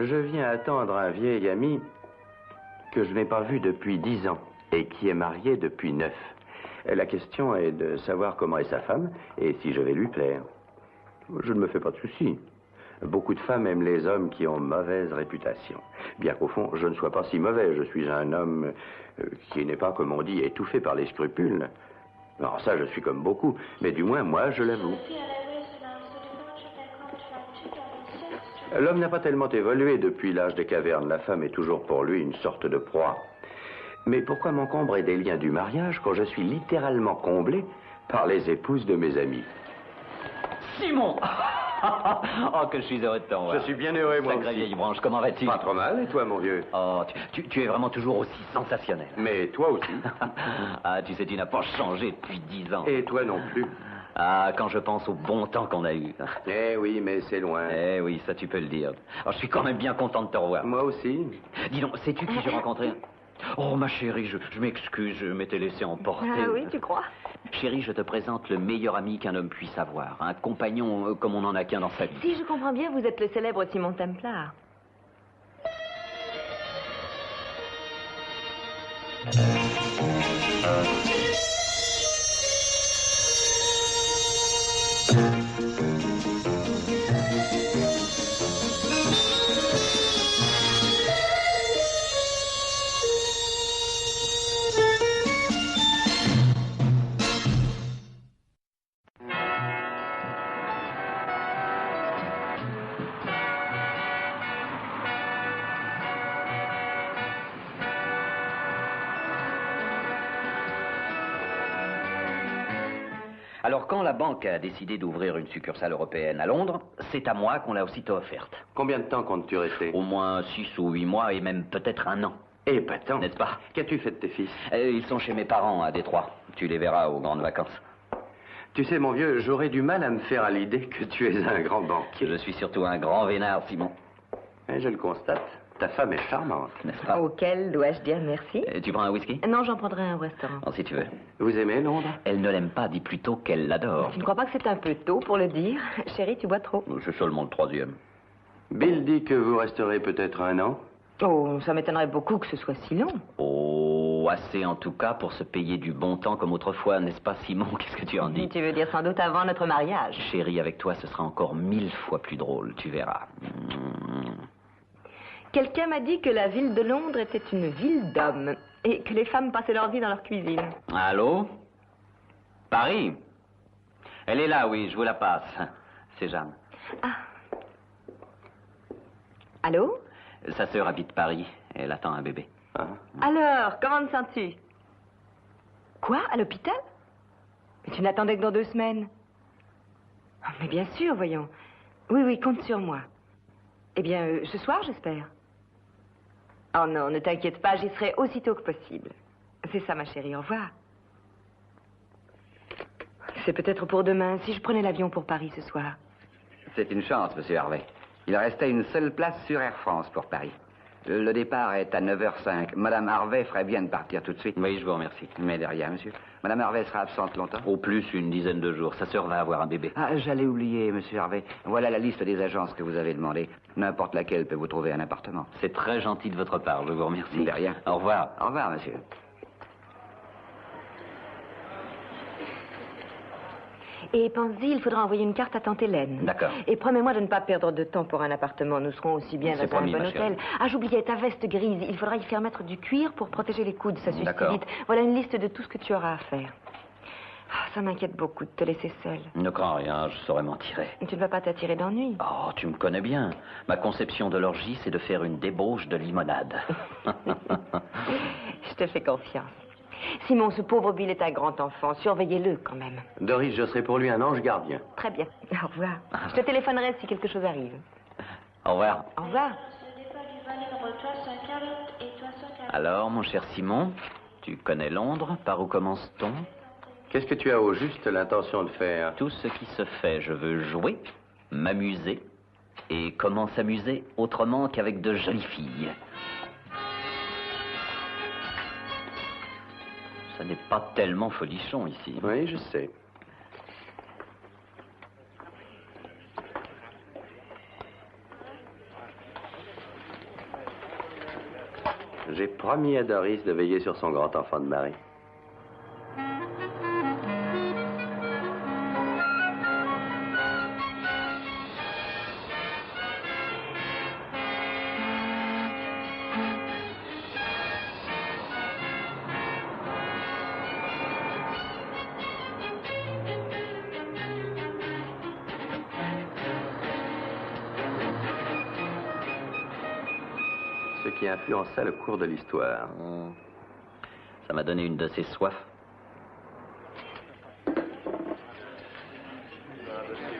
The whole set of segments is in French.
Je viens attendre un vieil ami que je n'ai pas vu depuis 10 ans et qui est marié depuis 9. La question est de savoir comment est sa femme et si je vais lui plaire. Je ne me fais pas de soucis. Beaucoup de femmes aiment les hommes qui ont mauvaise réputation. Bien qu'au fond, je ne sois pas si mauvais. Je suis un homme qui n'est pas, comme on dit, étouffé par les scrupules. Alors ça, je suis comme beaucoup. Mais du moins, moi, je l'avoue. L'homme n'a pas tellement évolué depuis l'âge des cavernes. La femme est toujours pour lui une sorte de proie. Mais pourquoi m'encombrer des liens du mariage quand je suis littéralement comblé par les épouses de mes amis? Simon! Oh, que je suis heureux de t'en voir. Je suis bien heureux, moi Sacrée aussi. vieille branche, comment vas-tu? Pas trop mal, et toi, mon vieux? Oh, tu es vraiment toujours aussi sensationnel. Mais toi aussi. Ah, tu sais, tu n'as pas changé depuis 10 ans. Et toi non plus. Ah, quand je pense au bon temps qu'on a eu. Eh oui, mais c'est loin. Eh oui, ça tu peux le dire. Alors, je suis quand même bien content de te revoir. Moi aussi. Dis donc, sais-tu qui j'ai rencontré? Oh, ma chérie, je m'excuse, je m'étais laissé emporter. Ah oui, tu crois? Chérie, je te présente le meilleur ami qu'un homme puisse avoir. Un compagnon comme on n'en a qu'un dans sa vie. Si je comprends bien, vous êtes le célèbre Simon Templar. Alors, quand la banque a décidé d'ouvrir une succursale européenne à Londres, c'est à moi qu'on l'a aussitôt offerte. Combien de temps comptes-tu rester? Au moins 6 ou 8 mois et même peut-être 1 an. Épatant. N'est-ce pas? Qu'as-tu fait de tes fils? Ils sont chez mes parents à Détroit. Tu les verras aux grandes vacances. Tu sais, mon vieux, j'aurais du mal à me faire à l'idée que tu es un grand banquier. Je suis surtout un grand vénard, Simon. Et je le constate. Ta femme est charmante. N'est-ce pas? Auquel dois-je dire merci? Tu prends un whisky? Non, j'en prendrai un au restaurant. Oh, si tu veux. Vous aimez Londres? Elle ne l'aime pas, dis plutôt qu'elle l'adore. Tu ne crois pas que c'est un peu tôt pour le dire? Chérie, tu bois trop. C'est seulement le 3e. Bill dit que vous resterez peut-être 1 an. Oh, ça m'étonnerait beaucoup que ce soit si long. Oh, assez en tout cas pour se payer du bon temps comme autrefois, n'est-ce pas, Simon? Qu'est-ce que tu en dis? Tu veux dire sans doute avant notre mariage. Chérie, avec toi, ce sera encore 1000 fois plus drôle, tu verras. Quelqu'un m'a dit que la ville de Londres était une ville d'hommes et que les femmes passaient leur vie dans leur cuisine. Allô? Paris? Elle est là, oui, je vous la passe. C'est Jeanne. Ah. Allô? Sa sœur habite Paris. Elle attend un bébé. Ah. Alors, comment te sens-tu? Quoi? À l'hôpital? Mais tu n'attendais que dans 2 semaines. Ah, mais bien sûr, voyons. Oui, oui, compte sur moi. Eh bien, ce soir, j'espère. Oh non, ne t'inquiète pas, j'y serai aussitôt que possible. C'est ça, ma chérie, au revoir. C'est peut-être pour demain, si je prenais l'avion pour Paris ce soir. C'est une chance, monsieur Harvey. Il restait une seule place sur Air France pour Paris. Le départ est à 9h05. Madame Harvey ferait bien de partir tout de suite. Oui, je vous remercie. Mais de rien, monsieur. Madame Harvey sera absente longtemps? Au plus, une dizaine de jours. Sa sœur va avoir un bébé. Ah, j'allais oublier, monsieur Harvey. Voilà la liste des agences que vous avez demandées. N'importe laquelle peut vous trouver un appartement. C'est très gentil de votre part, je vous remercie. De rien. Au revoir. Au revoir, monsieur. Et pense-y, il faudra envoyer une carte à tante Hélène. D'accord. Et promets-moi de ne pas perdre de temps pour un appartement. Nous serons aussi bien C'est dans un promis, bon ma hôtel. chérie. Ah, j'oubliais, ta veste grise. Il faudra y faire mettre du cuir pour protéger les coudes. Ça suffit D'accord. vite. Voilà une liste de tout ce que tu auras à faire. Ah, ça m'inquiète beaucoup de te laisser seule. Ne crains rien, je saurai m'en tirer. Tu ne vas pas t'attirer d'ennui. Oh, tu me connais bien. Ma conception de l'orgie, c'est de faire une débauche de limonade. Je te fais confiance. Simon, ce pauvre Bill est un grand enfant. Surveillez-le quand même. Doris, je serai pour lui un ange gardien. Très bien. Au revoir. Je te téléphonerai si quelque chose arrive. Au revoir. Au revoir. Alors, mon cher Simon, tu connais Londres? Par où commence-t-on? Qu'est-ce que tu as au juste l'intention de faire? Tout ce qui se fait. Je veux jouer, m'amuser. Et comment s'amuser autrement qu'avec de jolies filles? Ça n'est pas tellement folichon ici. Oui, je sais. J'ai promis à Doris de veiller sur son grand enfant de Marie. Ce qui influença le cours de l'histoire. Ça m'a donné une de ces soifs.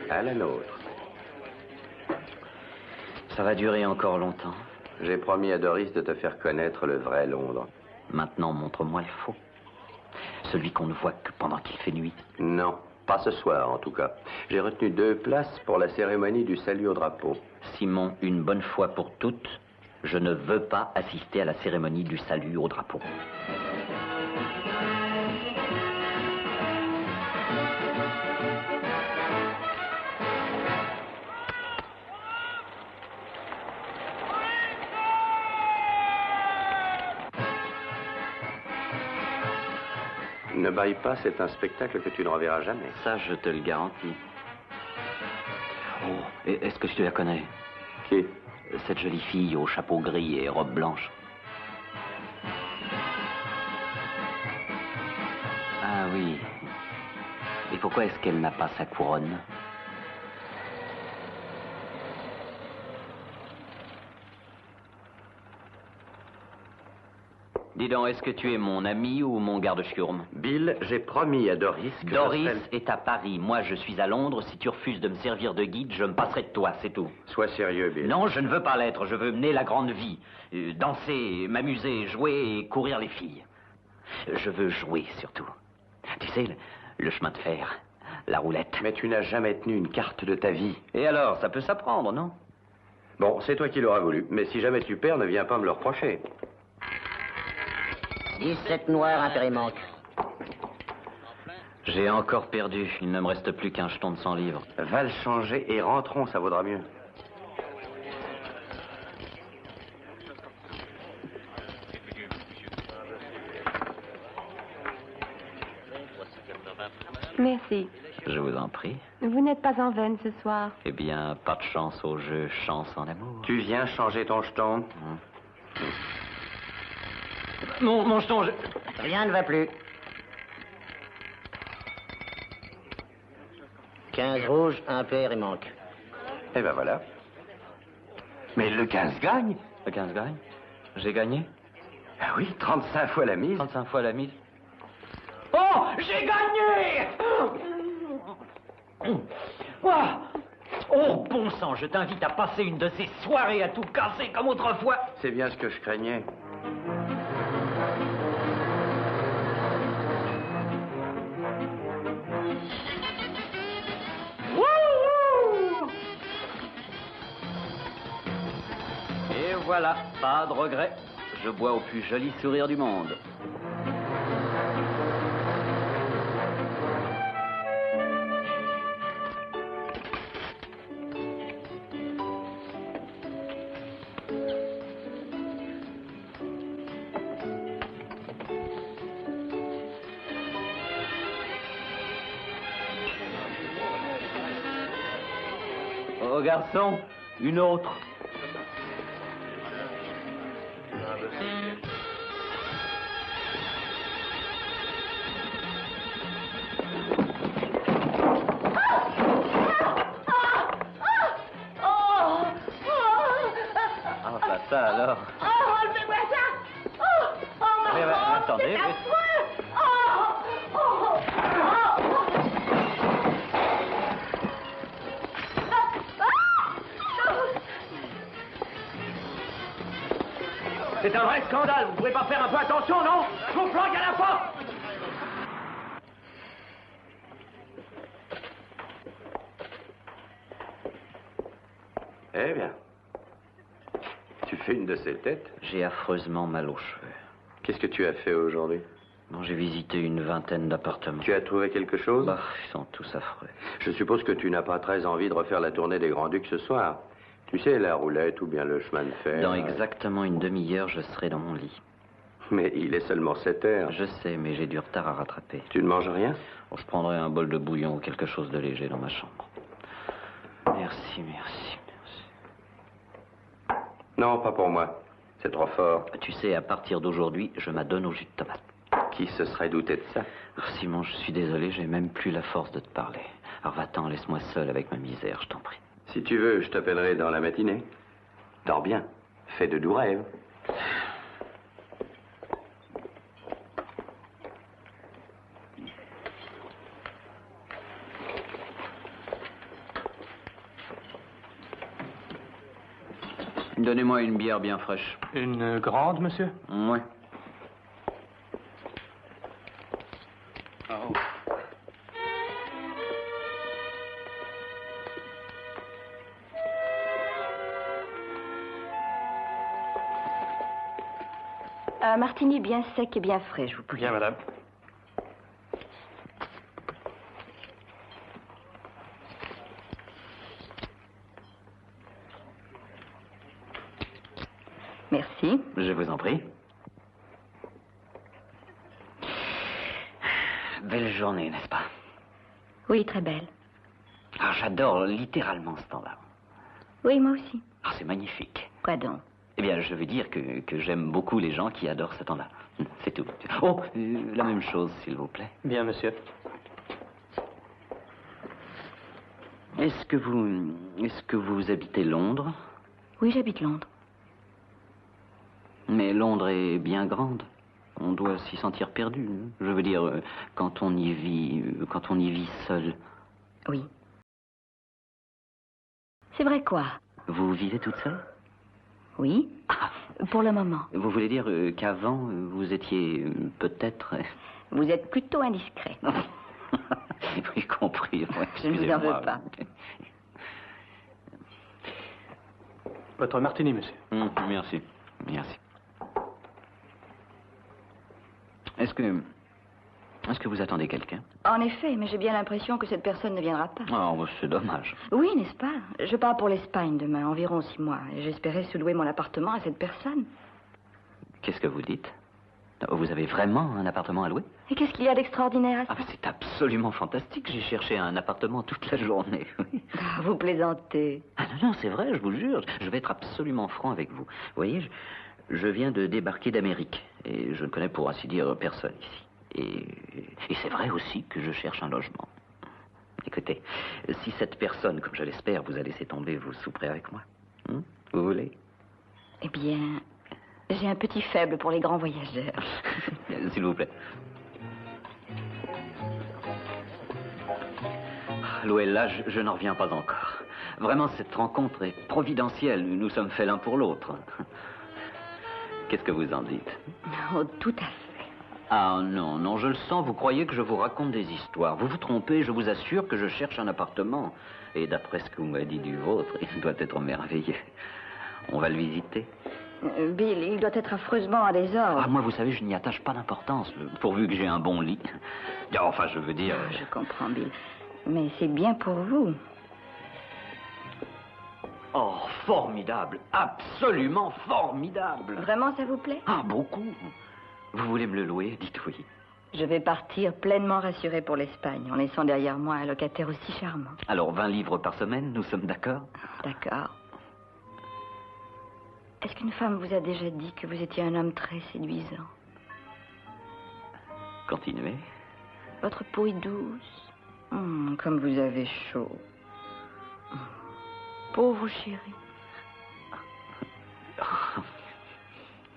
À la nôtre. Ça va durer encore longtemps. J'ai promis à Doris de te faire connaître le vrai Londres. Maintenant, montre-moi le faux. Celui qu'on ne voit que pendant qu'il fait nuit. Non, pas ce soir en tout cas. J'ai retenu 2 places pour la cérémonie du salut au drapeau. Simon, une bonne fois pour toutes, je ne veux pas assister à la cérémonie du salut au drapeau. Ne baille pas, c'est un spectacle que tu ne reverras jamais. Ça, je te le garantis. Oh, est-ce que tu la connais? Qui? Cette jolie fille au chapeau gris et robe blanche. Ah oui. Et pourquoi est-ce qu'elle n'a pas sa couronne? Dis donc, est-ce que tu es mon ami ou mon garde-chiourme? Bill, j'ai promis à Doris que Doris est à Paris. Moi, je suis à Londres. Si tu refuses de me servir de guide, je me passerai de toi, c'est tout. Sois sérieux, Bill. Non, je ne veux pas l'être. Je veux mener la grande vie. Danser, m'amuser, jouer et courir les filles. Je veux jouer, surtout. Tu sais, le chemin de fer, la roulette. Mais tu n'as jamais tenu une carte de ta vie. Et alors, ça peut s'apprendre, non? Bon, c'est toi qui l'auras voulu. Mais si jamais tu perds, ne viens pas me le reprocher. 17 noirs, un manque. J'ai encore perdu. Il ne me reste plus qu'un jeton de 100 livres. Va le changer et rentrons, ça vaudra mieux. Merci. Je vous en prie. Vous n'êtes pas en veine ce soir. Eh bien, pas de chance au jeu, chance en amour. Tu viens changer ton jeton? Mon jeton, Rien ne va plus. 15 rouges, un pair et manque. Eh ben voilà. Mais le 15 gagne. Le 15 gagne. J'ai gagné? Ah oui, 35 fois la mise. 35 fois la mise. Oh, j'ai gagné! Oh, bon sang, je t'invite à passer une de ces soirées à tout casser comme autrefois. C'est bien ce que je craignais. Et voilà, pas de regret. Je bois au plus joli sourire du monde. Oh, garçon, une autre. Ah, bah ça alors. Oh, enlevez-moi ça! Oh, Mais, attendez, c'est mais- affreux! Oh! C'est un vrai scandale, vous pouvez pas faire un peu attention, non? Je vous planque à la porte! Eh bien. Tu fais une de ces têtes? J'ai affreusement mal aux cheveux. Qu'est-ce que tu as fait aujourd'hui? Non, j'ai visité une vingtaine d'appartements. Tu as trouvé quelque chose? Bah, ils sont tous affreux. Je suppose que tu n'as pas très envie de refaire la tournée des Grands-Ducs ce soir. Tu sais, la roulette ou bien le chemin de fer. Dans exactement une demi-heure, je serai dans mon lit. Mais il est seulement 7 heures. Je sais, mais j'ai du retard à rattraper. Tu ne manges rien? Bon, je prendrai un bol de bouillon ou quelque chose de léger dans ma chambre. Merci, merci, merci. Non, pas pour moi. C'est trop fort. Tu sais, à partir d'aujourd'hui, je m'adonne au jus de tomate. Qui se serait douté de ça? Simon, je suis désolé, j'ai même plus la force de te parler. Alors va-t'en, laisse-moi seul avec ma misère, je t'en prie. Si tu veux, je t'appellerai dans la matinée. Dors bien. Fais de doux rêves. Donnez-moi une bière bien fraîche. Une grande, monsieur? Oui. Un martini bien sec et bien frais, je vous prie. Bien, madame. Merci. Je vous en prie. Belle journée, n'est-ce pas? Oui, très belle. Ah, j'adore littéralement ce temps-là. Oui, moi aussi. Ah, c'est magnifique. Quoi donc? Eh bien, je veux dire que j'aime beaucoup les gens qui adorent ce temps-là. C'est tout. Oh, la même chose, s'il vous plaît. Bien, monsieur. Est-ce que vous habitez Londres? Oui, j'habite Londres. Mais Londres est bien grande. On doit s'y sentir perdu. Je veux dire, quand on y vit seul. Oui. C'est vrai quoi? Vous vivez toute seule? Oui. Pour le moment. Vous voulez dire qu'avant, vous étiez peut-être... Vous êtes plutôt indiscret. Oui, compris. Ouais, Je ne vous en veux excusez-moi. pas. Votre martini, monsieur. Merci. Merci. Est-ce que vous attendez quelqu'un? En effet, mais j'ai bien l'impression que cette personne ne viendra pas. Oh, c'est dommage. Oui, n'est-ce pas? Je pars pour l'Espagne demain, environ 6 mois. Et j'espérais sous-louer mon appartement à cette personne. Qu'est-ce que vous dites? Vous avez vraiment un appartement à louer? Et qu'est-ce qu'il y a d'extraordinaire à ça? Ah, mais c'est absolument fantastique. J'ai cherché un appartement toute la journée. Oui. Ah, vous plaisantez. Ah non, c'est vrai, je vous jure. Je vais être absolument franc avec vous. Vous voyez, je viens de débarquer d'Amérique. Et je ne connais pour ainsi dire personne ici. Et c'est vrai aussi que je cherche un logement. Écoutez, si cette personne, comme je l'espère, vous a laissé tomber, vous souperez avec moi. Vous voulez? Eh bien, j'ai un petit faible pour les grands voyageurs. S'il vous plaît. Louella, je n'en reviens pas encore. Vraiment, cette rencontre est providentielle. Nous sommes faits l'un pour l'autre. Qu'est-ce que vous en dites? Oh, tout à fait. Ah non, non, je le sens, vous croyez que je vous raconte des histoires. Vous vous trompez, je vous assure que je cherche un appartement. Et d'après ce que vous m'avez dit du vôtre, il doit être merveilleux. On va le visiter. Bill, il doit être affreusement à désordre. Ah, moi, vous savez, je n'y attache pas d'importance, pourvu que j'ai un bon lit. Enfin, je veux dire... Je comprends, Bill. Mais c'est bien pour vous. Oh, formidable, absolument formidable. Vraiment, ça vous plaît? Ah, beaucoup. Vous voulez me le louer? Dites oui. Je vais partir pleinement rassurée pour l'Espagne, en laissant derrière moi un locataire aussi charmant. Alors, 20 livres par semaine, nous sommes d'accord? D'accord. Est-ce qu'une femme vous a déjà dit que vous étiez un homme très séduisant? Continuez. Votre peau est douce. Comme vous avez chaud. Pauvre chérie.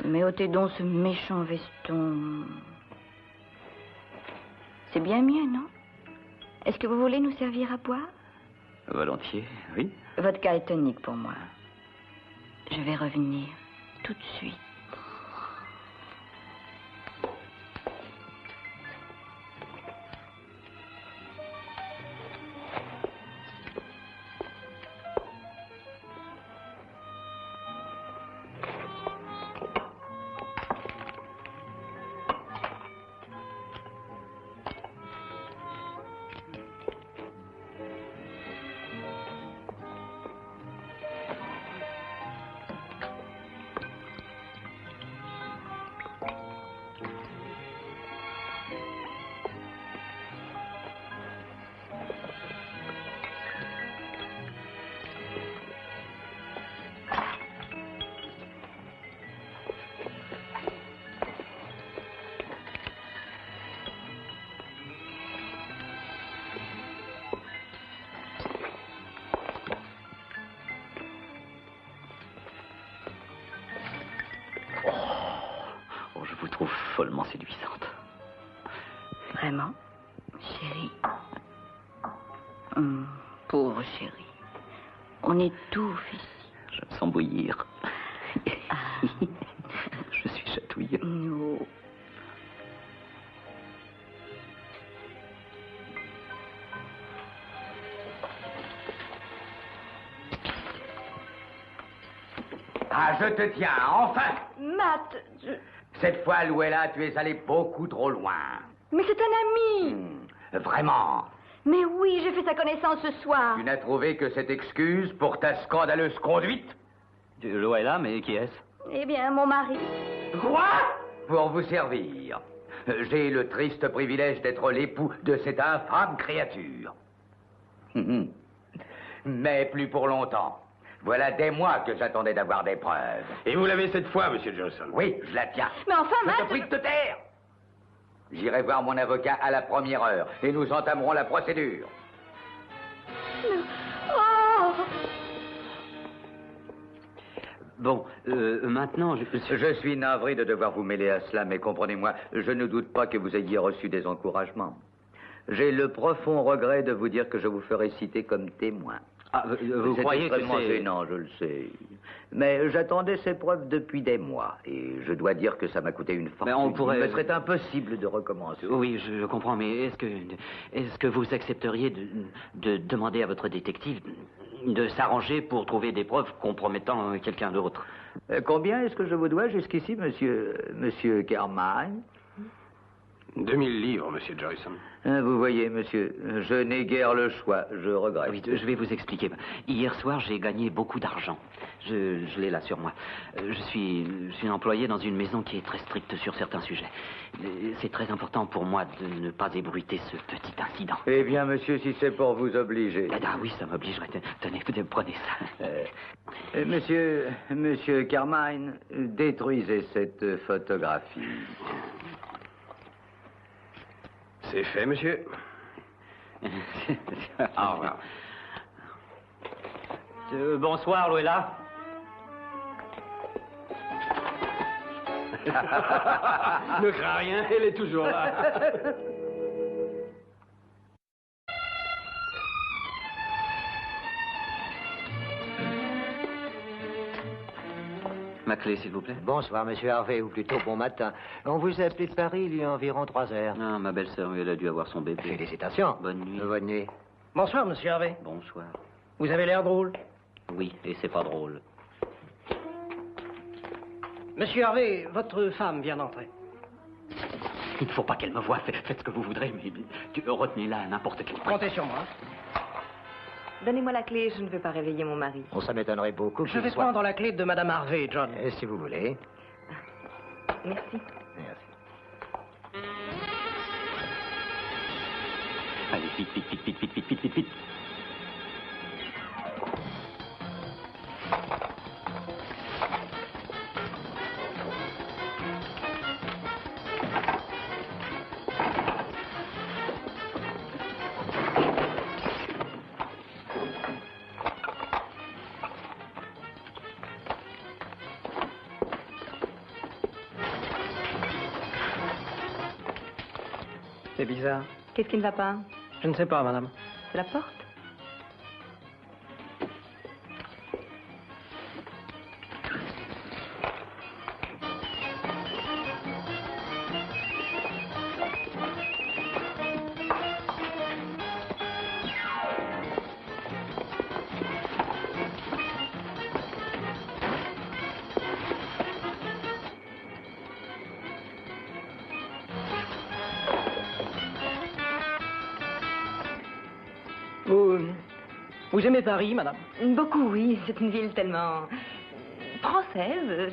Mais ôtez donc ce méchant veston. C'est bien mieux, non? Est-ce que vous voulez nous servir à boire? Volontiers, oui. Vodka et tonique pour moi. Je vais revenir tout de suite. séduisante. Vraiment, chérie. Pauvre chérie. On étouffe ici. Je me sens bouillir. Je suis chatouilleux. Non. Ah, je te tiens, enfin! Matt, Cette fois, Louella, tu es allé beaucoup trop loin. mais c'est un ami. Vraiment. Mais oui, j'ai fait sa connaissance ce soir. Tu n'as trouvé que cette excuse pour ta scandaleuse conduite? Louella, mais qui est-ce? Eh bien, mon mari. Quoi? Pour vous servir. J'ai le triste privilège d'être l'époux de cette infâme créature. Mais plus pour longtemps. Voilà des mois que j'attendais d'avoir des preuves. Et vous l'avez cette fois, monsieur Johnson? Oui, je la tiens. Mais enfin, Je Matt... te prie de te taire. J'irai voir mon avocat à la première heure et nous entamerons la procédure. Oh! Bon, maintenant, Je suis navré de devoir vous mêler à cela, mais comprenez-moi, je ne doute pas que vous ayez reçu des encouragements. J'ai le profond regret de vous dire que je vous ferai citer comme témoin. Ah, vous croyez que extrêmement c'est... gênant, je le sais. Mais j'attendais ces preuves depuis des mois, et je dois dire que ça m'a coûté une fortune. Mais on pourrait... Il me serait impossible de recommencer. Oui, je comprends, mais est-ce que vous accepteriez de demander à votre détective de s'arranger pour trouver des preuves compromettant quelqu'un d'autre? Combien est-ce que je vous dois jusqu'ici, monsieur Carmine? 2000 livres, monsieur Joyson. Vous voyez, monsieur, je n'ai guère le choix, je regrette. Oui, je vais vous expliquer. Hier soir, j'ai gagné beaucoup d'argent. Je l'ai là sur moi. Je suis employé dans une maison qui est très stricte sur certains sujets. C'est très important pour moi de ne pas ébruiter ce petit incident. Eh bien, monsieur, si c'est pour vous obliger. Ah oui, ça m'obligerait. Tenez, prenez ça. Monsieur Carmine, détruisez cette photographie. C'est fait, monsieur. Au revoir. Bonsoir, Louella. Ne crains rien, elle est toujours là. Ma clé, s'il vous plaît. Bonsoir, monsieur Harvey, ou plutôt bon matin. On vous a appelé de Paris il y a environ 3 heures. Ah, ma belle-sœur, elle a dû avoir son bébé. Félicitations. Bonne nuit. Bonne nuit. Bonsoir, monsieur Harvey. Bonsoir. Vous avez l'air drôle. Oui, et c'est pas drôle. Monsieur Harvey, votre femme vient d'entrer. Il ne faut pas qu'elle me voie. Faites ce que vous voudrez, mais retenez-la à n'importe quel prix. Comptez sur moi. Donnez-moi la clé, je ne veux pas réveiller mon mari. Ça m'étonnerait beaucoup Je vais prendre la clé de madame Harvey, John. Si vous voulez. Merci. Merci. Allez, vite. C'est bizarre. Qu'est-ce qui ne va pas? Je ne sais pas, madame. C'est la porte? Vous aimez Paris, madame? Beaucoup, oui. C'est une ville tellement... française.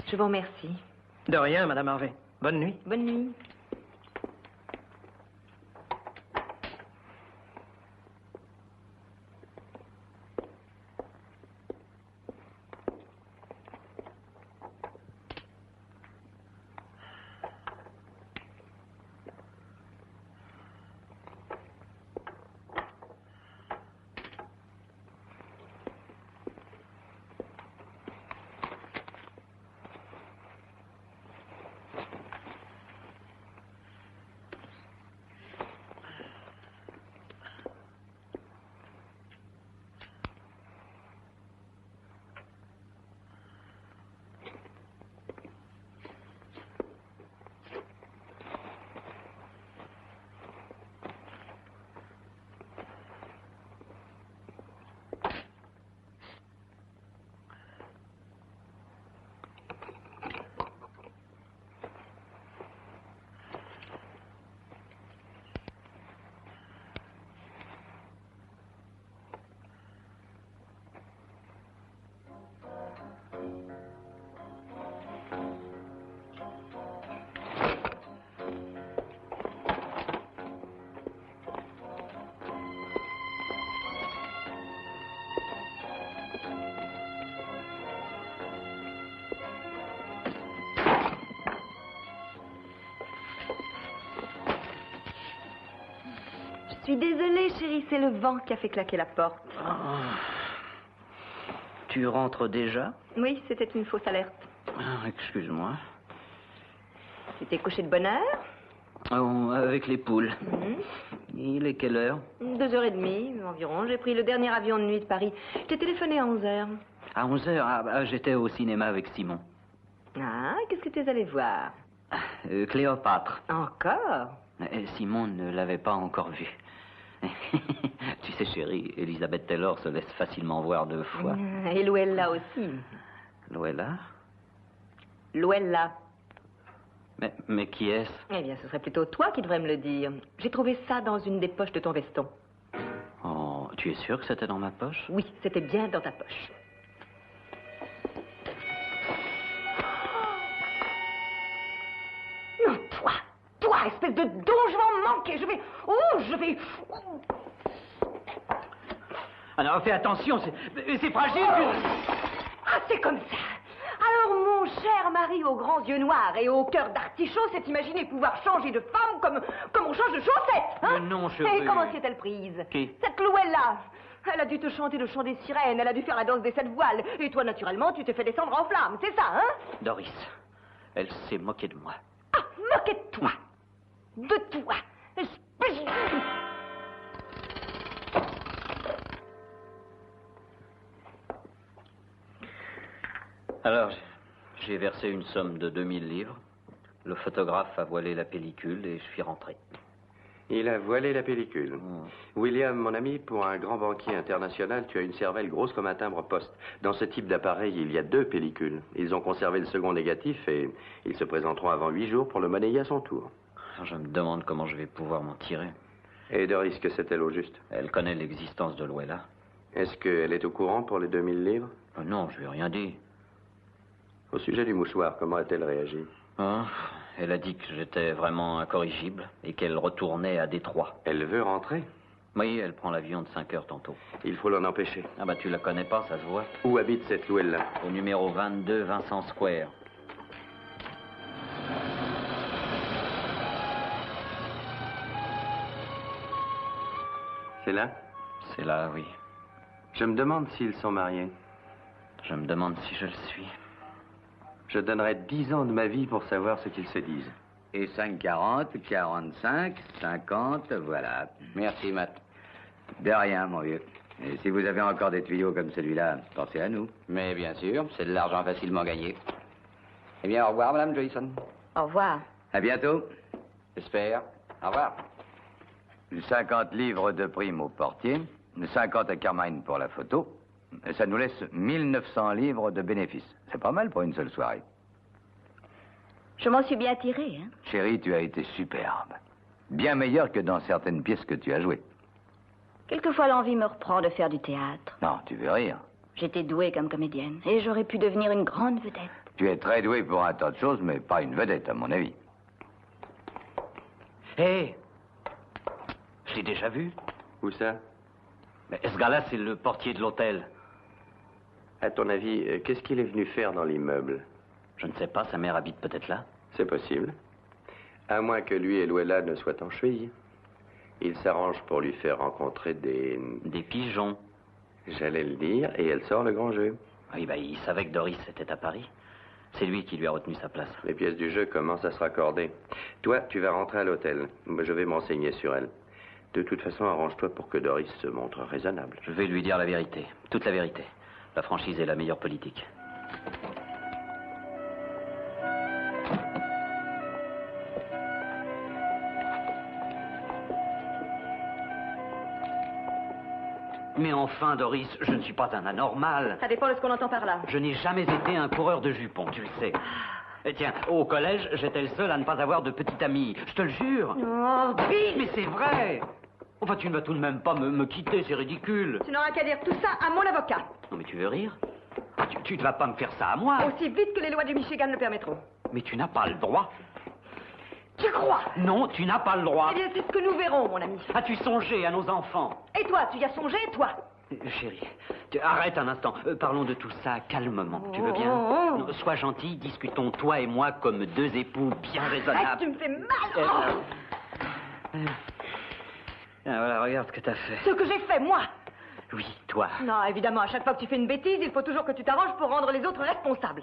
Je vous remercie. De rien, madame Harvey. Bonne nuit. Bonne nuit. suis désolée, chérie, c'est le vent qui a fait claquer la porte. Tu rentres déjà? Oui, c'était une fausse alerte. Excuse-moi. Tu t'es couché de bonne heure? Oh, avec les poules. Il est quelle heure? 2h30 environ. J'ai pris le dernier avion de nuit de Paris. Je t'ai téléphoné à 11h. À 11h? J'étais au cinéma avec Simon. Ah, qu'est-ce que tu es allé voir? Cléopâtre. Encore? Simon ne l'avait pas encore vue. Tu sais, chérie, Elisabeth Taylor se laisse facilement voir 2 fois. Et Luella aussi. Luella? Luella. Mais qui est-ce? Eh bien, ce serait plutôt toi qui devrais me le dire. J'ai trouvé ça dans une des poches de ton veston. Oh, tu es sûre que c'était dans ma poche? Oui, c'était bien dans ta poche. Non, toi, espèce de donjon manqué, je vais... Alors, fais attention, c'est fragile. Ah, c'est comme ça. Alors, mon cher mari aux grands yeux noirs et au cœur d'artichaut s'est imaginé pouvoir changer de femme comme on change de chaussettes, hein? Non, chérie. Et comment s'est-elle prise? Qui? Cette Luella. Elle a dû te chanter le chant des sirènes, elle a dû faire la danse des 7 voiles. Et toi, naturellement, tu t'es fait descendre en flammes, c'est ça, hein? Doris, elle s'est moquée de moi. Ah, moquée de toi. De toi. Espèce de... Alors, j'ai versé une somme de 2000 livres. Le photographe a voilé la pellicule et je suis rentré. Il a voilé la pellicule. William, mon ami, pour un grand banquier international, tu as une cervelle grosse comme un timbre-poste. Dans ce type d'appareil, il y a 2 pellicules. Ils ont conservé le second négatif et ils se présenteront avant 8 jours pour le monnayer à son tour. Je me demande comment je vais pouvoir m'en tirer. Et Doris, que sait-elle au juste? Elle connaît l'existence de Luella. Est-ce qu'elle est au courant pour les 2000 livres? Non, je lui ai rien dit. Au sujet du mouchoir, comment a-t-elle réagi? Elle a dit que j'étais vraiment incorrigible et qu'elle retournait à Détroit. Elle veut rentrer? Oui, elle prend l'avion de 5 heures tantôt. Il faut l'en empêcher. Ah bah tu la connais pas, ça se voit. Où habite cette Luella? Au numéro 22 Vincent Square. C'est là? C'est là, oui. Je me demande s'ils sont mariés. Je me demande si je le suis. Je donnerais 10 ans de ma vie pour savoir ce qu'ils se disent. Et 5,40, 45, 50, voilà. Merci, Matt. De rien, mon vieux. Et si vous avez encore des tuyaux comme celui-là, pensez à nous. Mais bien sûr, c'est de l'argent facilement gagné. Eh bien, au revoir, Madame Joyson. Au revoir. À bientôt, j'espère. Au revoir. 50 livres de prime au portier, 50 à Carmine pour la photo. Ça nous laisse 1900 livres de bénéfices. C'est pas mal pour une seule soirée. Je m'en suis bien tirée, hein. Chérie, tu as été superbe. Bien meilleure que dans certaines pièces que tu as jouées. Quelquefois, l'envie me reprend de faire du théâtre. Non, tu veux rire. J'étais douée comme comédienne et j'aurais pu devenir une grande vedette. Tu es très douée pour un tas de choses, mais pas une vedette, à mon avis. Hé! Je l'ai déjà vu. Où ça? Mais ce gars-là, c'est le portier de l'hôtel. À ton avis, qu'est-ce qu'il est venu faire dans l'immeuble? Je ne sais pas, sa mère habite peut-être là. C'est possible. À moins que lui et Luella ne soient en cheville. Il s'arrange pour lui faire rencontrer des... Des pigeons. J'allais le dire, et elle sort le grand jeu. Oui, bah, il savait que Doris était à Paris. C'est lui qui lui a retenu sa place. Les pièces du jeu commencent à se raccorder. Toi, tu vas rentrer à l'hôtel. Je vais m'enseigner sur elle. De toute façon, arrange-toi pour que Doris se montre raisonnable. Je vais lui dire la vérité. Toute la vérité. La franchise est la meilleure politique. Mais enfin, Doris, je ne suis pas un anormal. Ça dépend de ce qu'on entend par là. Je n'ai jamais été un coureur de jupons, tu le sais. Et tiens, au collège, j'étais le seul à ne pas avoir de petite amie. Je te le jure. Oh, Bill! Mais c'est vrai. Enfin, tu ne vas tout de même pas me quitter, c'est ridicule. Tu n'auras qu'à dire tout ça à mon avocat. Non, mais tu veux rire? Tu ne vas pas me faire ça à moi. Aussi vite que les lois du Michigan le permettront. Mais tu n'as pas le droit. Tu crois? Non, tu n'as pas le droit. Eh bien, c'est ce que nous verrons, mon ami. As-tu songé à nos enfants? Et toi, tu y as songé, toi? Chérie, arrête un instant. Parlons de tout ça calmement. Tu veux bien? Non, sois gentil, discutons toi et moi comme 2 époux bien raisonnables. Tu me fais mal. Ah, voilà, regarde ce que t'as fait. Ce que j'ai fait, moi! Oui, toi. Non, évidemment, à chaque fois que tu fais une bêtise, il faut toujours que tu t'arranges pour rendre les autres responsables.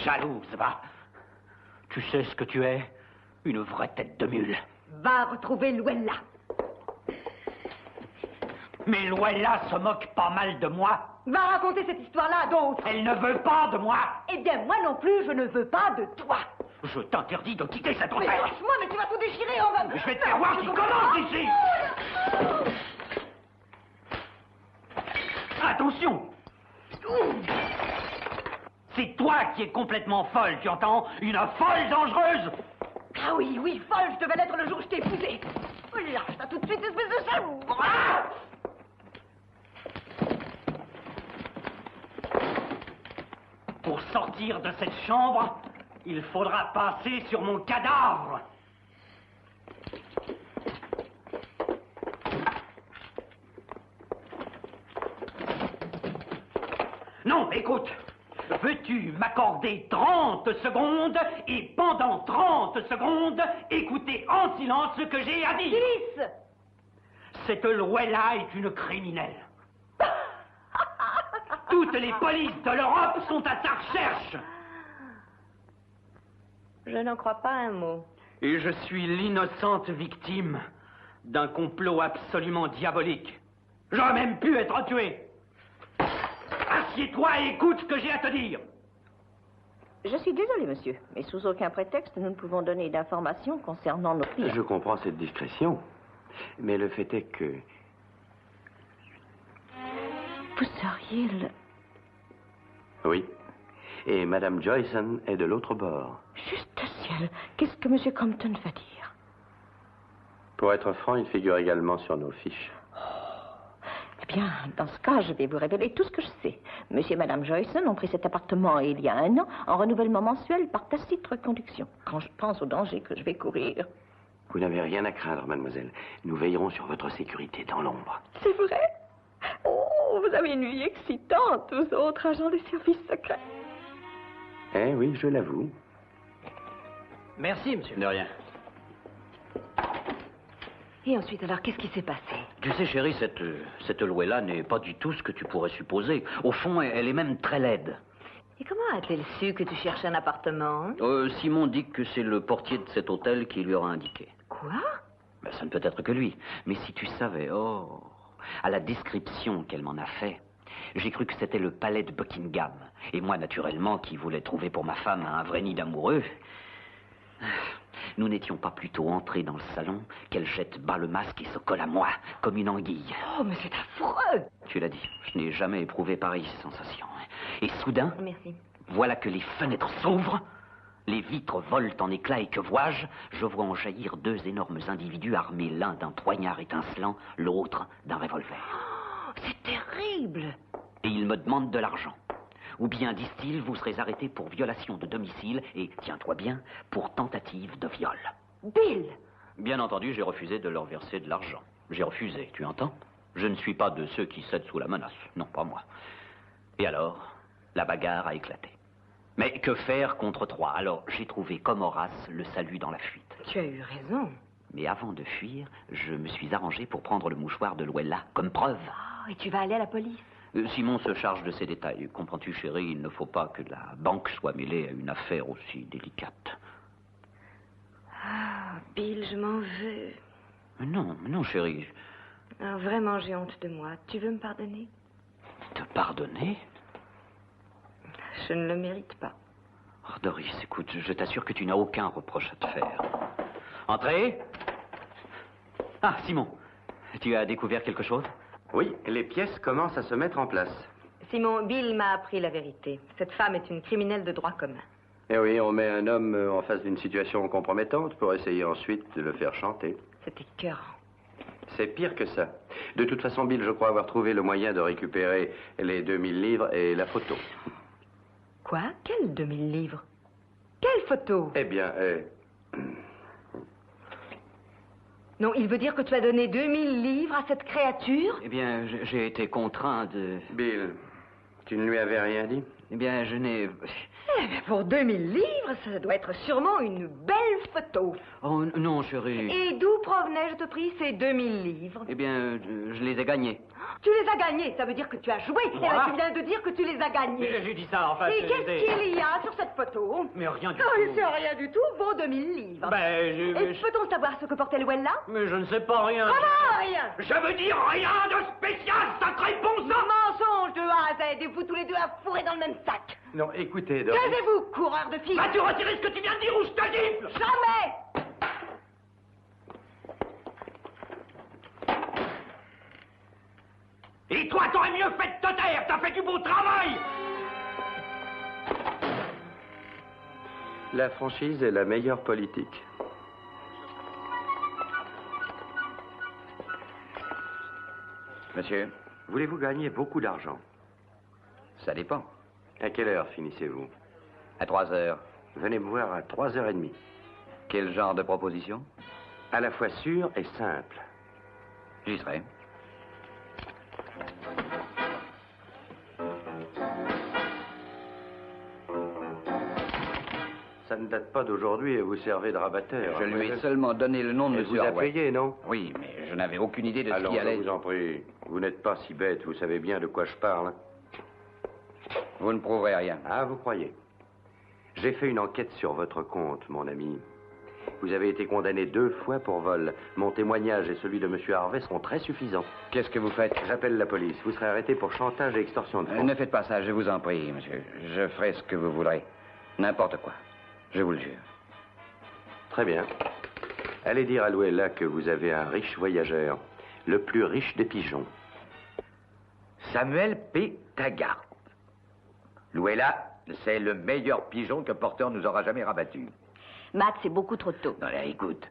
Jalouse, va. Tu sais ce que tu es? Une vraie tête de mule. Va retrouver Luella. Mais Luella se moque pas mal de moi. Va raconter cette histoire-là à d'autres. Elle ne veut pas de moi. Eh bien, moi non plus, je ne veux pas de toi. Je t'interdis de quitter cet Mais hôtel. lâche-moi, mais tu vas tout déchirer, on va... Je vais te faire voir qui commence ici. Attention. C'est toi qui es complètement folle, tu entends? Une folle dangereuse. Ah oui, oui, folle, je devais l'être le jour où je t'ai épousée. Oh, lâche-toi tout de suite, espèce de sale... Ah! Pour sortir de cette chambre, il faudra passer sur mon cadavre. Non, écoute. Veux-tu m'accorder 30 secondes et pendant 30 secondes, écouter en silence ce que j'ai à dire? 10! Cette Luella est une criminelle. Toutes les polices de l'Europe sont à sa recherche. Je n'en crois pas un mot. Et je suis l'innocente victime d'un complot absolument diabolique. J'aurais même pu être tué. Assieds-toi et écoute ce que j'ai à te dire. Je suis désolée, monsieur, mais sous aucun prétexte, nous ne pouvons donner d'informations concernant nos clients. Je comprends cette discrétion, mais le fait est que... Vous seriez le... Oui. Et Madame Joyson est de l'autre bord. Juste ciel, qu'est-ce que monsieur Compton va dire? Pour être franc, il figure également sur nos fiches. Eh bien, dans ce cas, je vais vous révéler tout ce que je sais. Monsieur et Madame Joyson ont pris cet appartement il y a 1 an en renouvellement mensuel par tacite reconduction. Quand je pense au danger que je vais courir. Vous n'avez rien à craindre, mademoiselle. Nous veillerons sur votre sécurité dans l'ombre. C'est vrai? Oh, vous avez une vie excitante, vous autres agents des services secrets. Eh oui, je l'avoue. Merci, monsieur. De rien. Et ensuite, alors, qu'est-ce qui s'est passé? Tu sais, chérie, cette Luella n'est pas du tout ce que tu pourrais supposer. Au fond, elle est même très laide. Et comment a-t-elle su que tu cherchais un appartement? Simon dit que c'est le portier de cet hôtel qui lui aura indiqué. Quoi? Ben, ça ne peut être que lui. Mais si tu savais, à la description qu'elle m'en a fait, j'ai cru que c'était le palais de Buckingham. Et moi, naturellement, qui voulais trouver pour ma femme un vrai nid d'amoureux... Nous n'étions pas plutôt entrés dans le salon qu'elle jette bas le masque et se colle à moi, comme une anguille. Oh, mais c'est affreux! Tu l'as dit, je n'ai jamais éprouvé pareille sensation. Et soudain, Merci. voilà que les fenêtres s'ouvrent, les vitres volent en éclats et que vois-je? Je vois en jaillir 2 énormes individus armés, l'un d'un poignard étincelant, l'autre d'un revolver. Oh, c'est terrible! Et ils me demandent de l'argent. Ou bien, disent-ils, vous serez arrêté pour violation de domicile et, tiens-toi bien, pour tentative de viol. Bill! Bien entendu, j'ai refusé de leur verser de l'argent. J'ai refusé, tu entends? Je ne suis pas de ceux qui cèdent sous la menace. Non, pas moi. Et alors, la bagarre a éclaté. Mais que faire contre 3? Alors, j'ai trouvé, comme Horace, le salut dans la fuite. Tu as eu raison. Mais avant de fuir, je me suis arrangé pour prendre le mouchoir de Luella comme preuve. Oh, et tu vas aller à la police? Simon se charge de ces détails. Comprends-tu, chérie, il ne faut pas que la banque soit mêlée à une affaire aussi délicate. Ah, Bill, je m'en veux. Non, chérie. Ah, vraiment, j'ai honte de moi. Tu veux me pardonner? Te pardonner? Je ne le mérite pas. Oh, Doris, écoute, je t'assure que tu n'as aucun reproche à te faire. Entrez. Ah, Simon, tu as découvert quelque chose? Oui, les pièces commencent à se mettre en place. Simon, Bill m'a appris la vérité. Cette femme est une criminelle de droit commun. Eh oui, on met un homme en face d'une situation compromettante pour essayer ensuite de le faire chanter. C'est écœurant. C'est pire que ça. De toute façon, Bill, je crois avoir trouvé le moyen de récupérer les 2000 livres et la photo. Quoi? Quels 2000 livres? Quelle photo? Eh bien, Non, il veut dire que tu as donné 2000 livres à cette créature? Eh bien, j'ai été contraint de... Bill, Tu ne lui avais rien dit? Eh bien, je n'ai... Eh bien, pour 2000 livres, ça doit être sûrement une belle photo. Oh, non, chérie. Et d'où provenaient, je te prie, ces 2000 livres? Eh bien, je les ai gagnés. Tu les as gagnés, ça veut dire que tu as joué. Et là, tu viens de dire que tu les as gagnés. J'ai dit ça, en fait. Et qu'est-ce qu'il y a sur cette photo? Mais rien du Oh, tout. c'est rien du tout, vaut 2000 livres. Ben, Et peut-on savoir ce que portait Luella? Mais je ne sais pas rien. Comment rien? Je veux dire rien de spécial, sacré bon sang! Mensonge de A à Z, et vous tous les deux à fourrer dans le même sac. Non, écoutez, Doris. Taisez-vous, coureur de filles. Vas-tu retirer ce que tu viens de dire ou je te gifle? Jamais! Et toi, t'aurais mieux fait de te taire, t'as fait du beau travail! La franchise est la meilleure politique. Monsieur, Voulez-vous gagner beaucoup d'argent? ça dépend. À quelle heure finissez-vous? À 3 heures. Venez me voir à 3h30. Quel genre de proposition? À la fois sûr et simple. J'y serai. Ça ne date pas d'aujourd'hui et vous servez de rabatteur. Je lui ai seulement donné le nom de Et M. vous a Harway. payé, non? Oui, mais je n'avais aucune idée de ce Allons, qui je allait. vous en prie. Vous n'êtes pas si bête, vous savez bien de quoi je parle. Vous ne prouverez rien. Ah, vous croyez? J'ai fait une enquête sur votre compte, mon ami. Vous avez été condamné 2 fois pour vol. Mon témoignage et celui de M. Harvey seront très suffisants. Qu'est-ce que vous faites? J'appelle la police. Vous serez arrêté pour chantage et extorsion de fonds. Ne faites pas ça, je vous en prie, monsieur. Je ferai ce que vous voudrez. N'importe quoi. Je vous le jure. Très bien. Allez dire à Luella que vous avez un riche voyageur. Le plus riche des pigeons. Samuel P. Taggart. Luella, c'est le meilleur pigeon que Porter nous aura jamais rabattu. Matt, c'est beaucoup trop tôt. Non, là, écoute.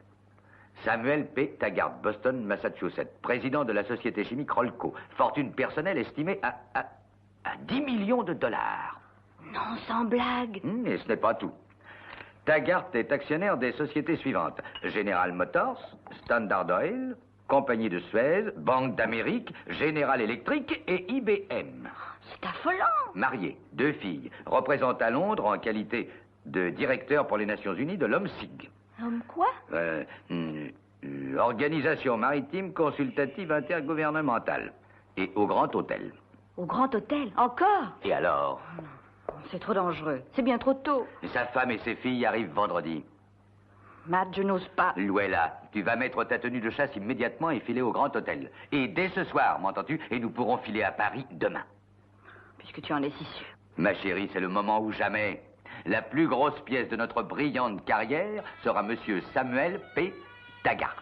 Samuel P. Taggart, Boston, Massachusetts, président de la société chimique Rolco. Fortune personnelle estimée à 10 millions de dollars. Non, sans blague. Et ce n'est pas tout. Taggart est actionnaire des sociétés suivantes. General Motors, Standard Oil, Compagnie de Suez, Banque d'Amérique, General Electric et IBM. C'est affolant. Marié, 2 filles, représente à Londres en qualité de directeur pour les Nations Unies de l'OMSIG. Quoi? Organisation maritime consultative intergouvernementale. Et au Grand Hôtel. Au Grand Hôtel? Encore? Et alors? C'est trop dangereux. C'est bien trop tôt. Sa femme et ses filles arrivent vendredi. Matt, je n'ose pas. Luella, tu vas mettre ta tenue de chasse immédiatement et filer au Grand Hôtel. Et dès ce soir, m'entends-tu? Et nous pourrons filer à Paris demain. Puisque tu en es si sûr. Ma chérie, c'est le moment ou jamais. La plus grosse pièce de notre brillante carrière sera Monsieur Samuel P. Taggart.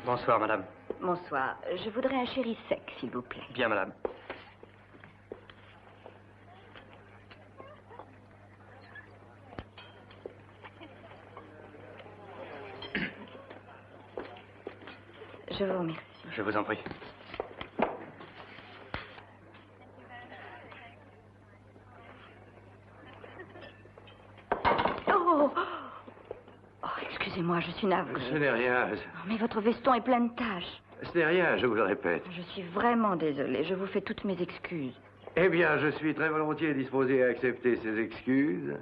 Bonsoir, madame. Bonsoir. Je voudrais un sherry sec, s'il vous plaît. Bien, madame. Je vous remercie. Je vous en prie. Oh, excusez-moi, je suis navrée. Ce n'est rien. Mais votre veston est plein de taches. Ce n'est rien, je vous le répète. Je suis vraiment désolée. Je vous fais toutes mes excuses. Eh bien, je suis très volontiers disposé à accepter ces excuses,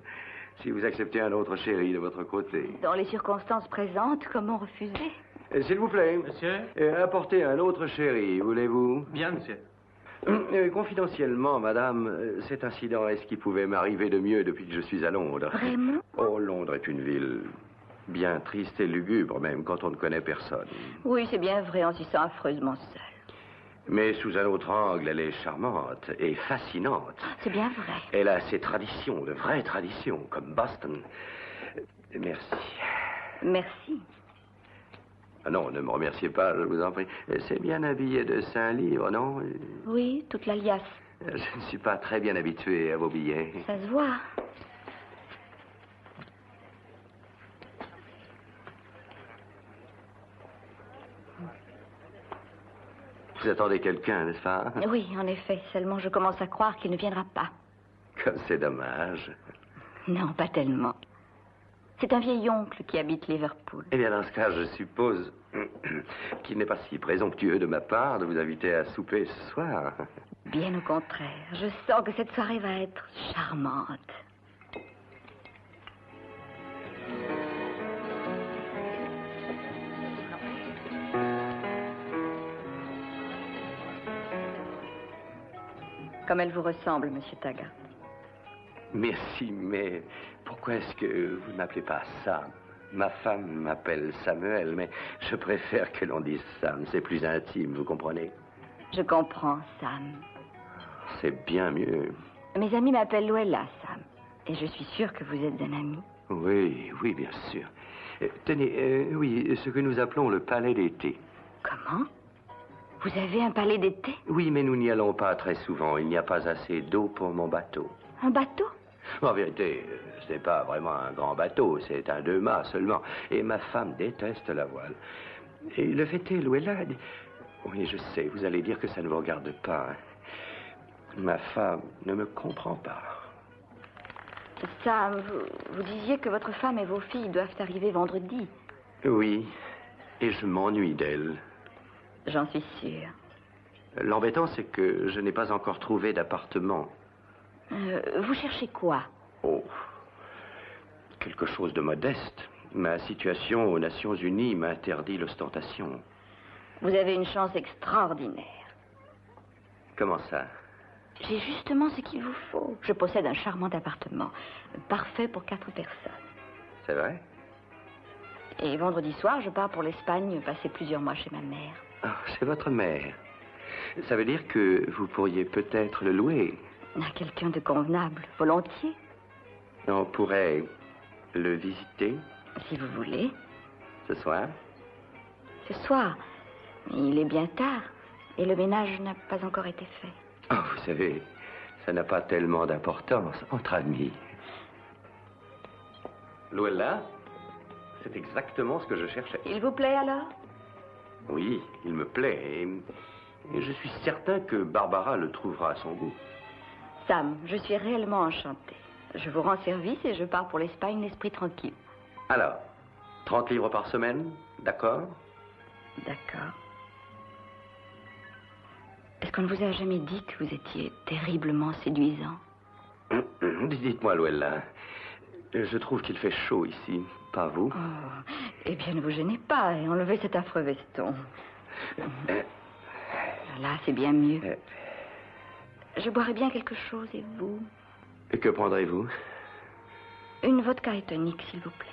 si vous acceptez un autre chéri de votre côté. Dans les circonstances présentes, comment refuser? S'il vous plaît. Monsieur? Apportez un autre chéri, voulez-vous? Bien, monsieur. Confidentiellement, madame, cet incident est ce qui pouvait m'arriver de mieux depuis que je suis à Londres. Vraiment? Oh, Londres est une ville bien triste et lugubre, même quand on ne connaît personne. Oui, c'est bien vrai, on s'y sent affreusement seul. Mais sous un autre angle, elle est charmante et fascinante. C'est bien vrai. Elle a ses traditions, de vraies traditions, comme Boston. Merci. Merci. Ah non, ne me remerciez pas, je vous en prie. C'est bien habillé de 5 livres, non? Oui, toute la liasse. Je ne suis pas très bien habitué à vos billets. Ça se voit. Vous attendez quelqu'un, n'est-ce pas? Oui, en effet. Seulement, je commence à croire qu'il ne viendra pas. Comme c'est dommage. Non, pas tellement. C'est un vieil oncle qui habite Liverpool. Eh bien, dans ce cas, je suppose qu'il n'est pas si présomptueux de ma part de vous inviter à souper ce soir. Bien au contraire. Je sens que cette soirée va être charmante. Comme elle vous ressemble, Monsieur Taggart. Merci, mais pourquoi est-ce que vous ne m'appelez pas Sam? Ma femme m'appelle Samuel, mais je préfère que l'on dise Sam. C'est plus intime, vous comprenez? Je comprends, Sam. C'est bien mieux. Mes amis m'appellent Luella, Sam. Et je suis sûre que vous êtes un ami. Oui, oui, bien sûr. Tenez, oui, ce que nous appelons le palais d'été. Comment? Vous avez un palais d'été? Oui, mais nous n'y allons pas très souvent. Il n'y a pas assez d'eau pour mon bateau. Un bateau? En vérité, ce n'est pas vraiment un grand bateau, c'est un 2 mâts seulement. Et ma femme déteste la voile. Et le fait est, Luella... Oui, je sais, vous allez dire que ça ne vous regarde pas. Ma femme ne me comprend pas. Sam, vous disiez que votre femme et vos filles doivent arriver vendredi. Oui, et je m'ennuie d'elle. J'en suis sûre. L'embêtant, c'est que je n'ai pas encore trouvé d'appartement. Vous cherchez quoi? Oh, quelque chose de modeste. Ma situation aux Nations Unies m'interdit l'ostentation. Vous avez une chance extraordinaire. Comment ça? J'ai justement ce qu'il vous faut. Je possède un charmant appartement, parfait pour 4 personnes. C'est vrai? Et vendredi soir, je pars pour l'Espagne, passer plusieurs mois chez ma mère. Oh, c'est votre mère. Ça veut dire que vous pourriez peut-être le louer. À quelqu'un de convenable, volontiers. On pourrait le visiter? Si vous voulez. Ce soir? Ce soir. Il est bien tard. Et le ménage n'a pas encore été fait. Oh, vous savez, ça n'a pas tellement d'importance entre amis. Luella, c'est exactement ce que je cherchais. Il vous plaît alors? Oui, il me plaît. Et je suis certain que Barbara le trouvera à son goût. Sam, je suis réellement enchantée. Je vous rends service et je pars pour l'Espagne l'esprit tranquille. Alors, 30 livres par semaine, d'accord? D'accord. Est-ce qu'on ne vous a jamais dit que vous étiez terriblement séduisant? Dites-moi, Luella, je trouve qu'il fait chaud ici, pas vous? Oh, eh bien, ne vous gênez pas et enlevez cet affreux veston. Là, c'est bien mieux. Je boirais bien quelque chose, et vous? Que prendrez-vous? Une vodka et tonique, s'il vous plaît.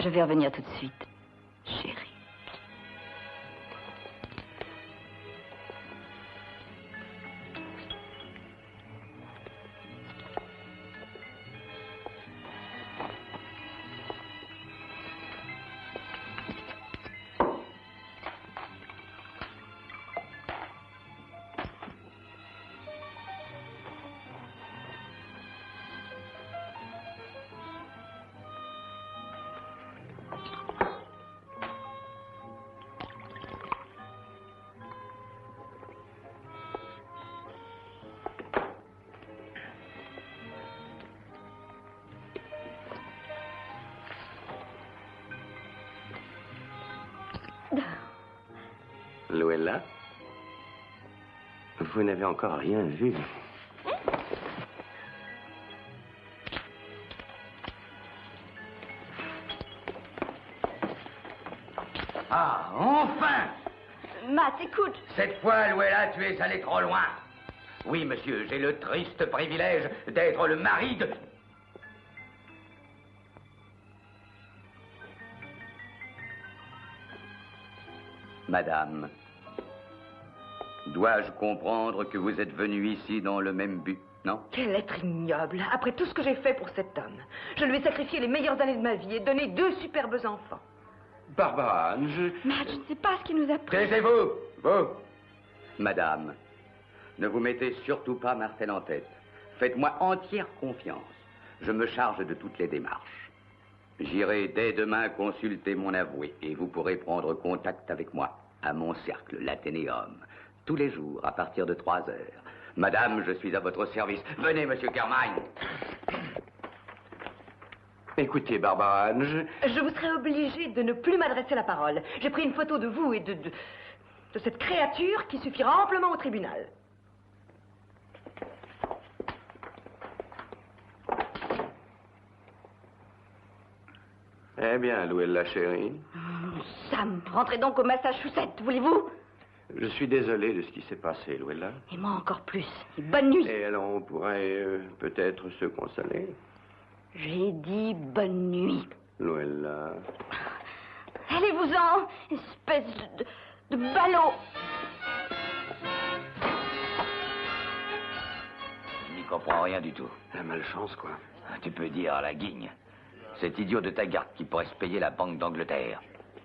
Je vais revenir tout de suite, chérie. Luella, vous n'avez encore rien vu. Ah, enfin! Matt, écoute. Cette fois, Luella, tu es allé trop loin. Oui, monsieur, j'ai le triste privilège d'être le mari de... Madame, dois-je comprendre que vous êtes venue ici dans le même but, non? Quel être ignoble, après tout ce que j'ai fait pour cet homme. Je lui ai sacrifié les meilleures années de ma vie et donné 2 superbes enfants. Barbara, Matt, je ne sais pas ce qui nous a pris. Taisez-vous, vous! Madame, ne vous mettez surtout pas Marcel en tête. Faites-moi entière confiance. Je me charge de toutes les démarches. J'irai dès demain consulter mon avoué et vous pourrez prendre contact avec moi à mon cercle, l'Athénéum, tous les jours à partir de 3 heures. Madame, je suis à votre service. Venez, monsieur Carmine. Écoutez, Barbara Anne, Je vous serais obligée de ne plus m'adresser la parole. J'ai pris une photo de vous et de cette créature qui suffira amplement au tribunal. Eh bien, Louella, chérie. Sam, rentrez donc au Massachusetts, voulez-vous? Je suis désolé de ce qui s'est passé, Louella. Et moi encore plus. Et bonne nuit. Et alors, on pourrait peut-être se consoler. J'ai dit bonne nuit. Louella. Allez-vous-en, espèce de ballot. Je n'y comprends rien du tout. La malchance, quoi. Tu peux dire la guigne. Cet idiot de Taggart qui pourrait se payer la Banque d'Angleterre.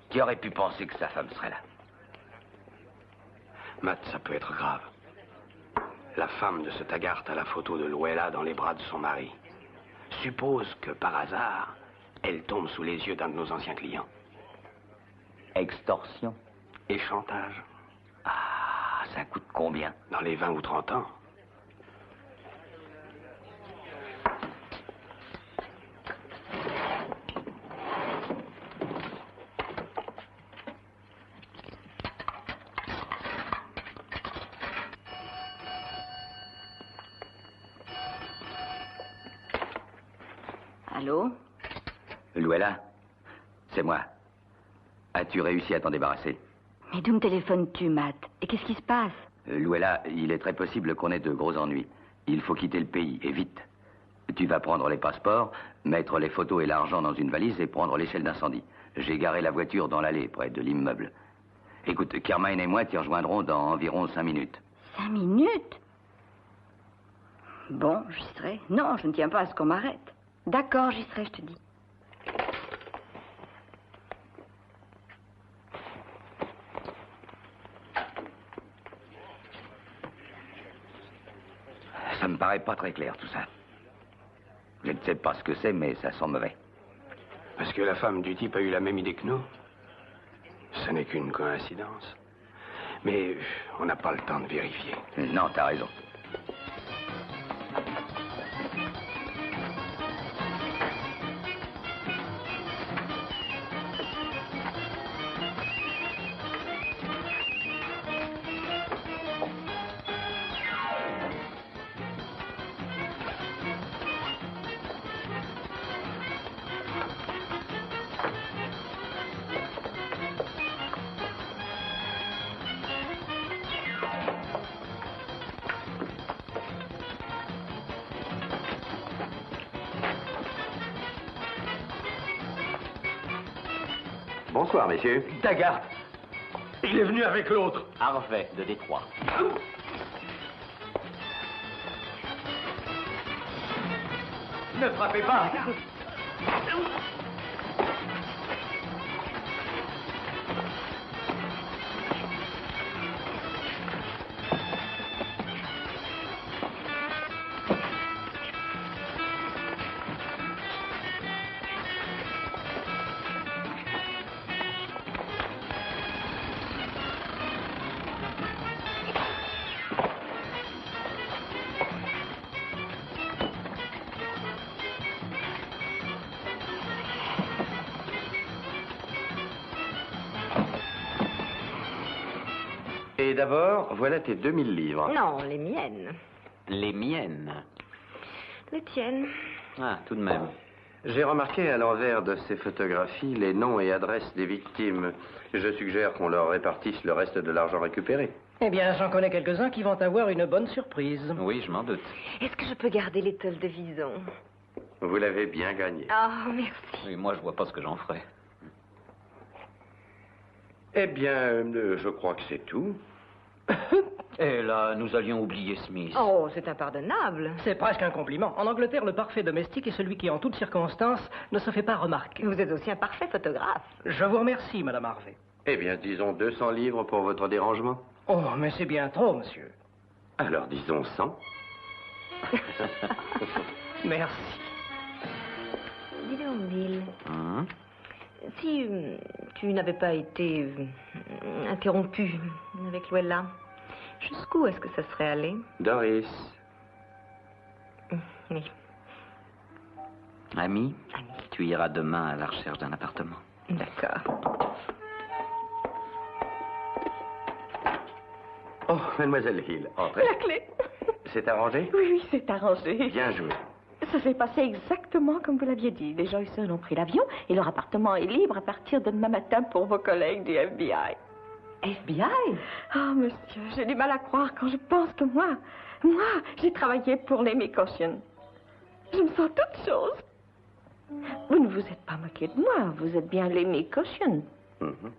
Qui aurait pu penser que sa femme serait là? Matt, ça peut être grave. La femme de ce Taggart a la photo de Louella dans les bras de son mari. Suppose que, par hasard, elle tombe sous les yeux d'un de nos anciens clients. Extorsion. Et chantage. Ah, ça coûte combien? Dans les 20 ou 30 ans. Allô? Louella, c'est moi. As-tu réussi à t'en débarrasser? Mais d'où me téléphones-tu, Matt? Et qu'est-ce qui se passe? Louella, il est très possible qu'on ait de gros ennuis. Il faut quitter le pays, et vite. Tu vas prendre les passeports, mettre les photos et l'argent dans une valise et prendre l'échelle d'incendie. J'ai garé la voiture dans l'allée, près de l'immeuble. Écoute, Carmine et moi t'y rejoindrons dans environ 5 minutes. 5 minutes? Bon, j'y serai. Non, je ne tiens pas à ce qu'on m'arrête. D'accord, j'y serai, je te dis. Ça me paraît pas très clair, tout ça. Je ne sais pas ce que c'est, mais ça sent mauvais. Parce que la femme du type a eu la même idée que nous. Ce n'est qu'une coïncidence. Mais on n'a pas le temps de vérifier. Non, t'as raison. Bonsoir, messieurs. Taggart. Il est venu avec l'autre. Harvey, de Détroit. Ne frappez pas. Et d'abord, voilà tes 2000 livres. Non, les miennes. Les miennes. Les tiennes. Ah, tout de même. J'ai remarqué à l'envers de ces photographies les noms et adresses des victimes. Je suggère qu'on leur répartisse le reste de l'argent récupéré. Eh bien, j'en connais quelques-uns qui vont avoir une bonne surprise. Oui, je m'en doute. Est-ce que je peux garder l'étole de Vison? Vous l'avez bien gagné. Ah, merci. Oui, moi, je vois pas ce que j'en ferai. Eh bien, je crois que c'est tout. Et là, nous allions oublier Smith. Oh, c'est impardonnable. C'est presque un compliment. En Angleterre, le parfait domestique est celui qui, en toutes circonstances, ne se fait pas remarquer. Vous êtes aussi un parfait photographe. Je vous remercie, Madame Harvey. Eh bien, disons 200 livres pour votre dérangement. Oh, mais c'est bien trop, monsieur. Alors, disons 100. Merci. Dis donc, Bill. Si tu n'avais pas été interrompu avec Louella, jusqu'où est-ce que ça serait allé? Doris. Oui. Ami? Ami, tu Tu iras demain à la recherche d'un appartement. D'accord. Oh, mademoiselle Hill, entrez. La clé. C'est arrangé? Oui, oui, c'est arrangé. Bien joué. Ça s'est passé exactement comme vous l'aviez dit. Les Joyson ont pris l'avion et leur appartement est libre à partir de demain matin pour vos collègues du FBI. FBI? Oh, monsieur, j'ai du mal à croire quand je pense que moi, j'ai travaillé pour les Mikossian. Je me sens toute chose. Vous ne vous êtes pas moqué de moi, vous êtes bien les Mikossian. Mhm.